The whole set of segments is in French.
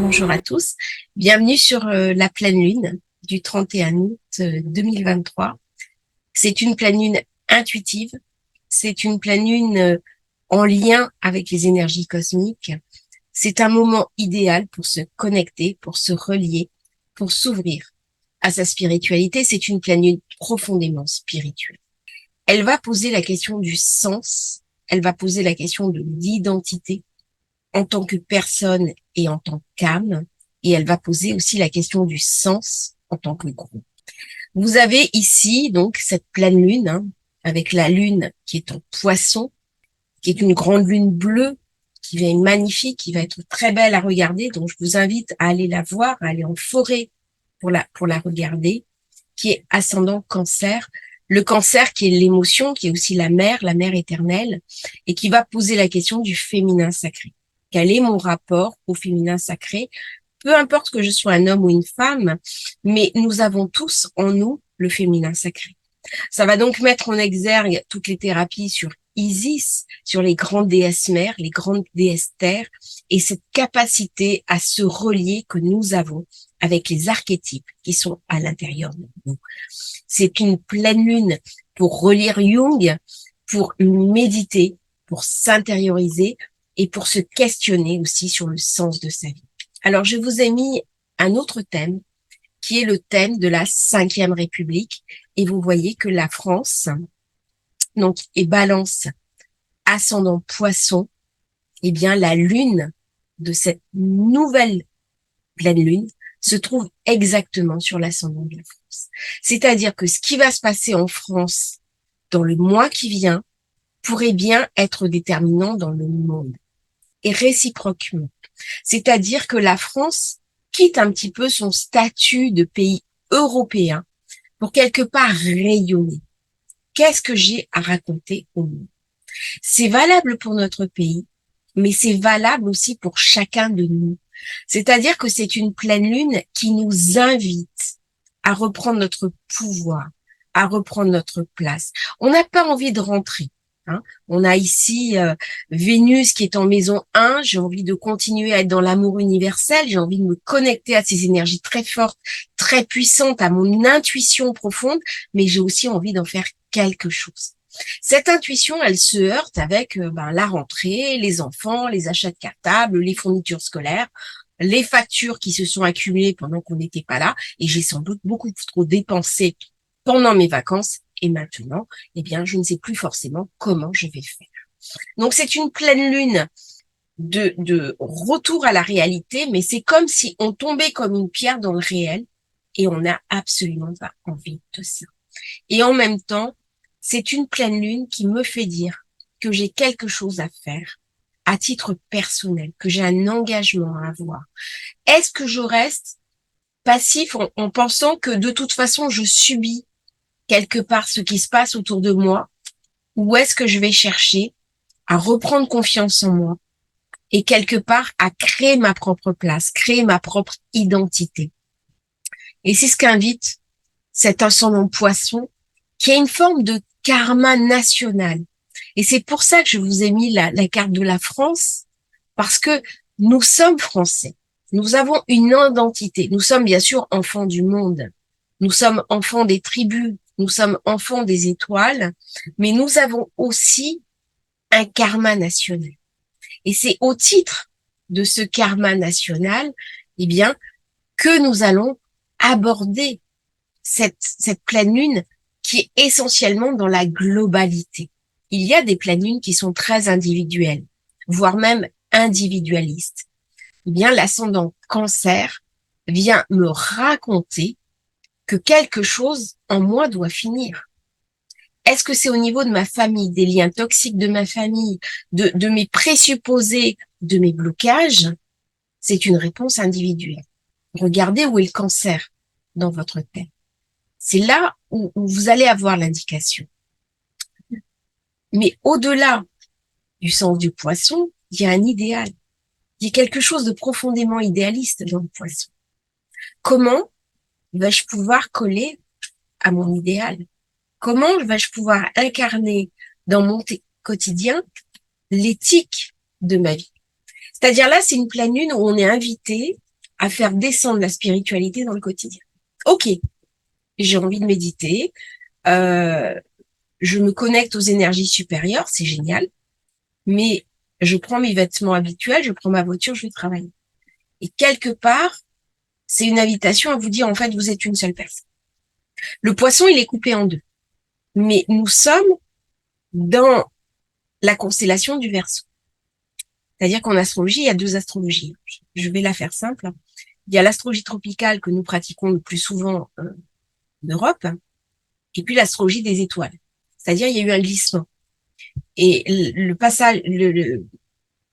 bonjour à tous. Bienvenue sur la pleine lune du 31 août 2023. C'est une pleine lune intuitive. C'est une pleine lune en lien avec les énergies cosmiques. C'est un moment idéal pour se connecter, pour se relier, pour s'ouvrir à sa spiritualité. C'est une pleine lune profondément spirituelle. Elle va poser la question du sens. Elle va poser la question de l'identité en tant que personne et en tant qu'âme, et elle va poser aussi la question du sens en tant que groupe. Vous avez ici donc cette pleine lune, avec la lune qui est en Poisson, qui est une grande lune bleue, qui va être magnifique, qui va être très belle à regarder, donc je vous invite à aller la voir, à aller en forêt pour la regarder, qui est ascendant Cancer. Le Cancer qui est l'émotion, qui est aussi la mère éternelle, et qui va poser la question du féminin sacré. Quel est mon rapport au féminin sacré? Peu importe que je sois un homme ou une femme, mais nous avons tous en nous le féminin sacré. Ça va donc mettre en exergue toutes les thérapies sur Isis, sur les grandes déesses mères, les grandes déesses terres, et cette capacité à se relier que nous avons avec les archétypes qui sont à l'intérieur de nous. C'est une pleine lune pour relire Jung, pour méditer, pour s'intérioriser et pour se questionner aussi sur le sens de sa vie. Alors, je vous ai mis un autre thème qui est le thème de la 5e République. Et vous voyez que la France, donc, est Balance, ascendant Poisson, eh bien, la lune de cette nouvelle pleine lune se trouve exactement sur l'ascendant de la France. C'est-à-dire que ce qui va se passer en France dans le mois qui vient pourrait bien être déterminant dans le monde. Et réciproquement. C'est-à-dire que la France quitte un petit peu son statut de pays européen pour quelque part rayonner. Qu'est-ce que j'ai à raconter au monde? C'est valable pour notre pays, mais c'est valable aussi pour chacun de nous. C'est-à-dire que c'est une pleine lune qui nous invite à reprendre notre pouvoir, à reprendre notre place. On n'a pas envie de rentrer. On a ici Vénus qui est en maison 1, j'ai envie de continuer à être dans l'amour universel, j'ai envie de me connecter à ces énergies très fortes, très puissantes, à mon intuition profonde, mais j'ai aussi envie d'en faire quelque chose. Cette intuition, elle se heurte avec la rentrée, les enfants, les achats de cartables, les fournitures scolaires, les factures qui se sont accumulées pendant qu'on n'était pas là, et j'ai sans doute beaucoup trop dépensé pendant mes vacances, et maintenant, eh bien, je ne sais plus forcément comment je vais faire. Donc, c'est une pleine lune de retour à la réalité, mais c'est comme si on tombait comme une pierre dans le réel, et on n'a absolument pas envie de ça. Et en même temps, c'est une pleine lune qui me fait dire que j'ai quelque chose à faire à titre personnel, que j'ai un engagement à avoir. Est-ce que je reste passif en pensant que de toute façon je subis quelque part ce qui se passe autour de moi, ou est-ce que je vais chercher à reprendre confiance en moi et quelque part à créer ma propre place, créer ma propre identité? Et c'est ce qu'invite cet ascendant Poisson, qui a une forme de karma national. Et c'est pour ça que je vous ai mis la carte de la France, parce que nous sommes français. Nous avons une identité. Nous sommes bien sûr enfants du monde. Nous sommes enfants des tribus. Nous sommes enfants des étoiles. Mais nous avons aussi un karma national. Et c'est au titre de ce karma national, eh bien, que nous allons aborder cette pleine lune qui est essentiellement dans la globalité. Il y a des pleines lunes qui sont très individuelles, voire même individualistes. Eh bien, l'ascendant Cancer vient me raconter que quelque chose en moi doit finir. Est-ce que c'est au niveau de ma famille, des liens toxiques de ma famille, de mes présupposés, de mes blocages? C'est une réponse individuelle. Regardez où est le Cancer dans votre thème. C'est là où vous allez avoir l'indication. Mais au-delà du sens du Poisson, il y a un idéal. Il y a quelque chose de profondément idéaliste dans le Poisson. Comment vais-je pouvoir coller à mon idéal? Comment vais-je pouvoir incarner dans mon quotidien l'éthique de ma vie? C'est-à-dire là, c'est une pleine lune où on est invité à faire descendre la spiritualité dans le quotidien. Ok, j'ai envie de méditer, je me connecte aux énergies supérieures, c'est génial, mais je prends mes vêtements habituels, je prends ma voiture, je vais travailler. Et quelque part, c'est une invitation à vous dire, en fait, vous êtes une seule personne. Le poisson, il est coupé en deux. Mais nous sommes dans la constellation du Verseau. C'est-à-dire qu'en astrologie, il y a deux astrologies. Je vais la faire simple. Il y a l'astrologie tropicale que nous pratiquons le plus souvent en Europe, et puis l'astrologie des étoiles. C'est-à-dire, il y a eu un glissement. Et le passage,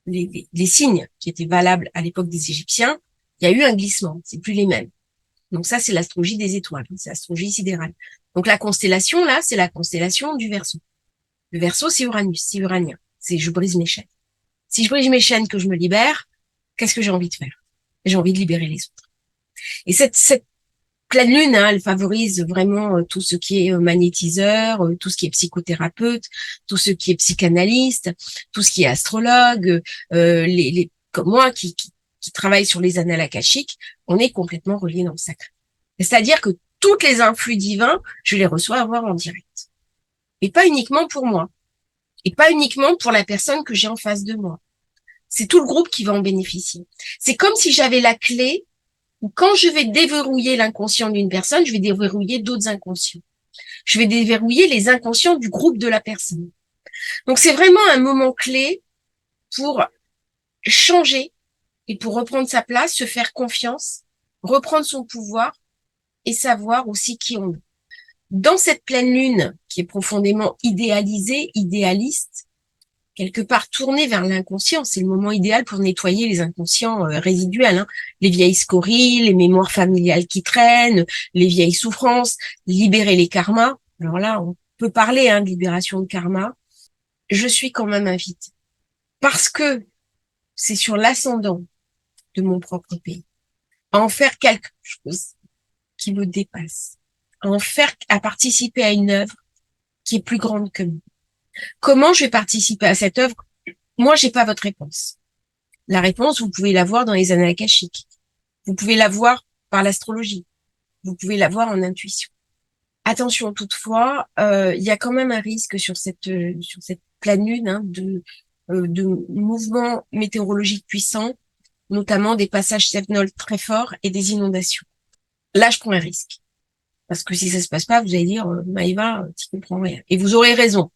les signes qui étaient valables à l'époque des Égyptiens, il y a eu un glissement. C'est plus les mêmes. Donc ça, c'est l'astrologie des étoiles. C'est l'astrologie sidérale. Donc la constellation, là, c'est la constellation du Verseau. Le Verseau, c'est Uranus, c'est uranien. C'est je brise mes chaînes. Si je brise mes chaînes, que je me libère, qu'est-ce que j'ai envie de faire? J'ai envie de libérer les autres. Et cette pleine lune, hein, elle favorise vraiment tout ce qui est magnétiseur, tout ce qui est psychothérapeute, tout ce qui est psychanalyste, tout ce qui est astrologue, comme moi qui travaille sur les annales akashiques, on est complètement reliés dans le sacré. C'est-à-dire que toutes les influx divins, je les reçois à voir en direct. Et pas uniquement pour moi. Et pas uniquement pour la personne que j'ai en face de moi. C'est tout le groupe qui va en bénéficier. C'est comme si j'avais la clé où quand je vais déverrouiller l'inconscient d'une personne, je vais déverrouiller d'autres inconscients. Je vais déverrouiller les inconscients du groupe de la personne. Donc c'est vraiment un moment clé pour changer et pour reprendre sa place, se faire confiance, reprendre son pouvoir et savoir aussi qui on est. Dans cette pleine lune qui est profondément idéalisée, idéaliste, quelque part tourné vers l'inconscient. C'est le moment idéal pour nettoyer les inconscients résiduels, hein. Les vieilles scories, les mémoires familiales qui traînent, les vieilles souffrances, libérer les karmas. Alors là, on peut parler de libération de karma. Je suis quand même invitée parce que c'est sur l'ascendant de mon propre pays, à en faire quelque chose qui me dépasse, à participer à une œuvre qui est plus grande que moi. Comment je vais participer à cette œuvre? Moi, j'ai pas votre réponse. La réponse, vous pouvez la voir dans les annales akashiques. Vous pouvez la voir par l'astrologie. Vous pouvez la voir en intuition. Attention toutefois, il y a quand même un risque sur cette pleine lune de mouvements météorologiques puissants, notamment des passages septennales très forts et des inondations. Là, je prends un risque. Parce que si ça se passe pas, vous allez dire, Maëva, tu comprends rien. Et vous aurez raison.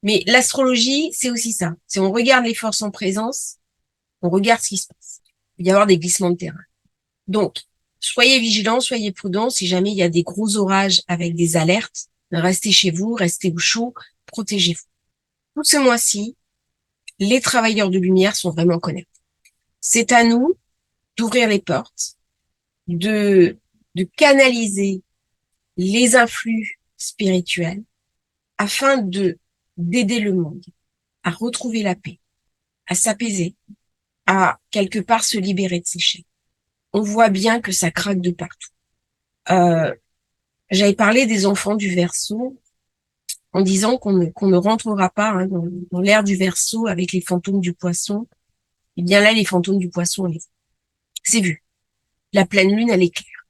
Mais l'astrologie, c'est aussi ça. Si on regarde les forces en présence, on regarde ce qui se passe. Il va y avoir des glissements de terrain. Donc, soyez vigilants, soyez prudents. Si jamais il y a des gros orages avec des alertes, restez chez vous, restez au chaud, protégez-vous. Tout ce mois-ci, les travailleurs de lumière sont vraiment connectés. C'est à nous d'ouvrir les portes, de canaliser les influx spirituels afin d'aider le monde à retrouver la paix, à s'apaiser, à quelque part se libérer de ses chaînes. On voit bien que ça craque de partout. J'avais parlé des enfants du Verseau en disant qu'on ne rentrera pas dans l'ère du Verseau avec les fantômes du Poisson. Et bien là, les fantômes du Poisson, c'est vu. La pleine lune, elle est claire.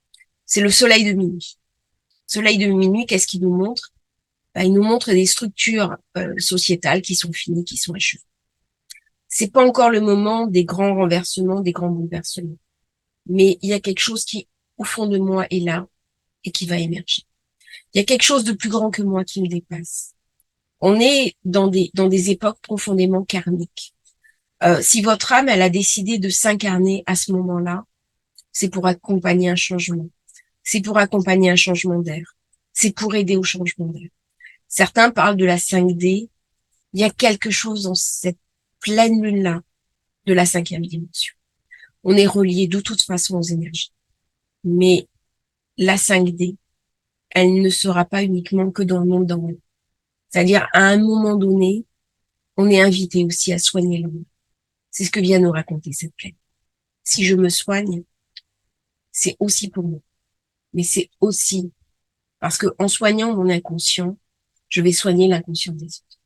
C'est le soleil de minuit. Soleil de minuit, qu'est-ce qu'il nous montre? Il nous montre des structures sociétales qui sont finies, qui sont achevées. C'est pas encore le moment des grands renversements, des grands bouleversements. Mais il y a quelque chose qui, au fond de moi, est là et qui va émerger. Il y a quelque chose de plus grand que moi qui me dépasse. On est dans des époques profondément karmiques. Si votre âme, elle a décidé de s'incarner à ce moment-là, c'est pour accompagner un changement. C'est pour accompagner un changement d'air. C'est pour aider au changement d'air. Certains parlent de la 5D. Il y a quelque chose dans cette pleine lune-là de la 5e dimension. On est relié de toute façon aux énergies. Mais la 5D, elle ne sera pas uniquement que dans le monde d'en haut. C'est-à-dire, à un moment donné, on est invité aussi à soigner le monde. C'est ce que vient nous raconter cette pleine. Si je me soigne, c'est aussi pour moi. Mais c'est aussi parce que en soignant mon inconscient, je vais soigner l'inconscient des autres.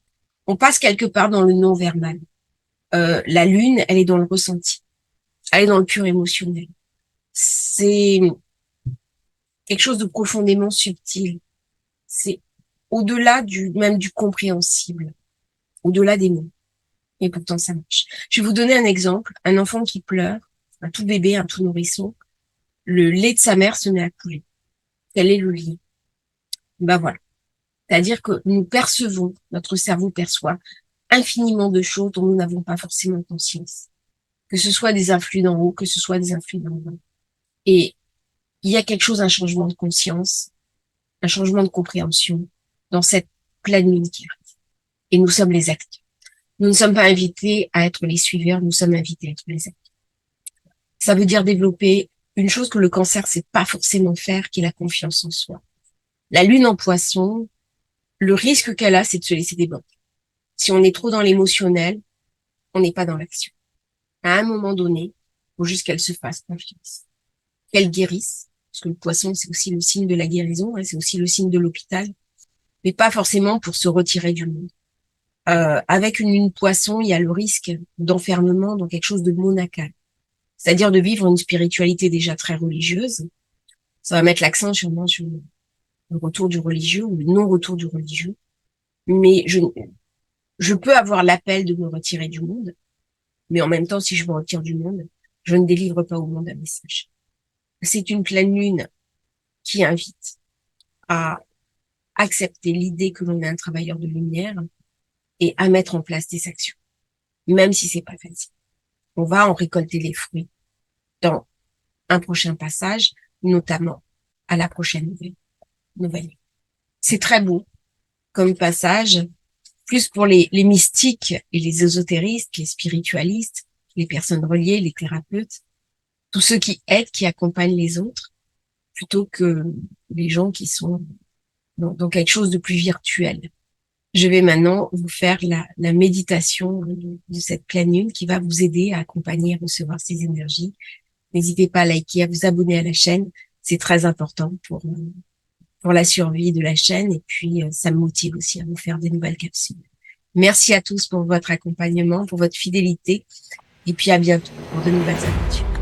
On passe quelque part dans le non-verbal. La lune, elle est dans le ressenti. Elle est dans le pur émotionnel. c'est quelque chose de profondément subtil. C'est au-delà même du compréhensible, au-delà des mots. Et pourtant, ça marche. Je vais vous donner un exemple. Un enfant qui pleure, un tout bébé, un tout nourrisson, le lait de sa mère se met à couler. Quel est le lien? Ben voilà. C'est-à-dire que nous percevons, notre cerveau perçoit infiniment de choses dont nous n'avons pas forcément conscience. Que ce soit des influx d'en haut, que ce soit des influx d'en bas. Et il y a quelque chose, un changement de conscience, un changement de compréhension dans cette pleine lune qui arrive. Et nous sommes les acteurs. Nous ne sommes pas invités à être les suiveurs, nous sommes invités à être les acteurs. Ça veut dire développer une chose que le cancer sait pas forcément faire, qui est la confiance en soi. La lune en poisson, le risque qu'elle a, c'est de se laisser déborder. Si on est trop dans l'émotionnel, on n'est pas dans l'action. À un moment donné, il faut juste qu'elle se fasse confiance. Qu'elle guérisse, parce que le poisson, c'est aussi le signe de la guérison, hein, c'est aussi le signe de l'hôpital, mais pas forcément pour se retirer du monde. Avec une lune poisson, il y a le risque d'enfermement dans quelque chose de monacal, c'est-à-dire de vivre une spiritualité déjà très religieuse. Ça va mettre l'accent sûrement sur le retour du religieux ou le non-retour du religieux. Mais je peux avoir l'appel de me retirer du monde, mais en même temps, si je me retire du monde, je ne délivre pas au monde un message. C'est une pleine lune qui invite à accepter l'idée que l'on est un travailleur de lumière et à mettre en place des actions, même si c'est pas facile. On va en récolter les fruits dans un prochain passage, notamment à la prochaine nouvelle. C'est très beau comme passage, plus pour les mystiques et les ésotéristes, les spiritualistes, les personnes reliées, les thérapeutes, tous ceux qui aident, qui accompagnent les autres, plutôt que les gens qui sont dans quelque chose de plus virtuel. Je vais maintenant vous faire la méditation de cette pleine lune qui va vous aider à accompagner, à recevoir ces énergies. N'hésitez pas à liker, à vous abonner à la chaîne. C'est très important pour la survie de la chaîne. Et puis, ça me motive aussi à vous faire des nouvelles capsules. Merci à tous pour votre accompagnement, pour votre fidélité. Et puis, à bientôt pour de nouvelles aventures.